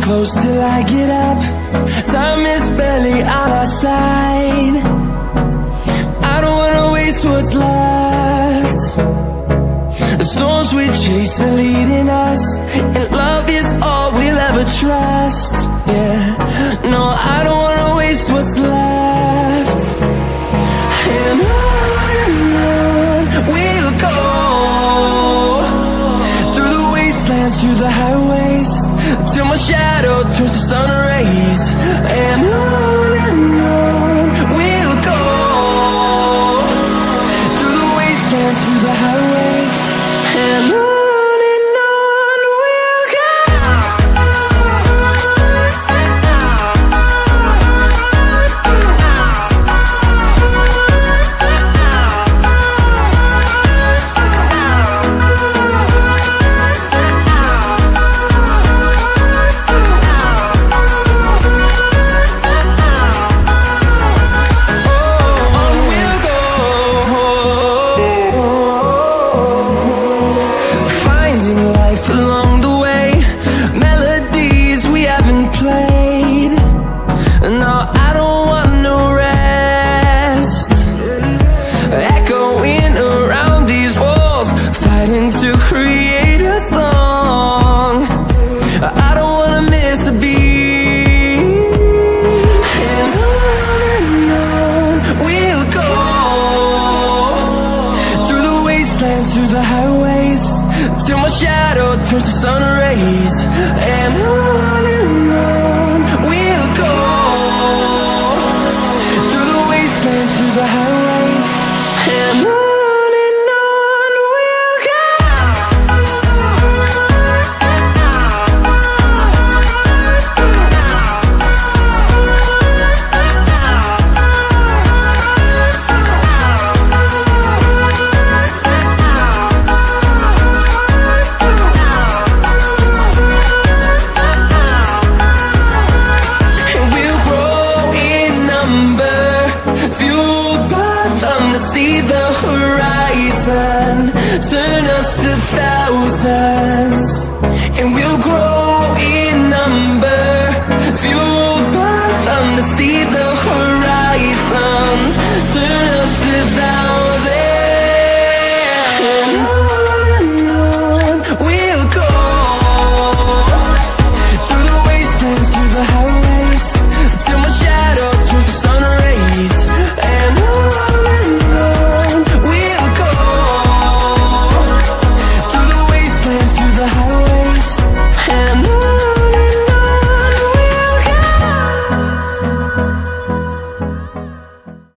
close till I get up. Time is barely on our side. I don't wanna waste what's left. The storms we chase are leading us, and love is all we'll ever trust. Yeah, no, I don't wanna waste what's left. And on we'll go, through the wastelands, through the highways, till my shadow turns to sun rays. And on we'll go, through the wastelands, through the highways, and on we'll go. To create a song, I don't wanna miss a beat. And on we'll go, through the wastelands, through the highways, till my shadow turns to sun rays. And on we'll go, through the wastelands, through the highways.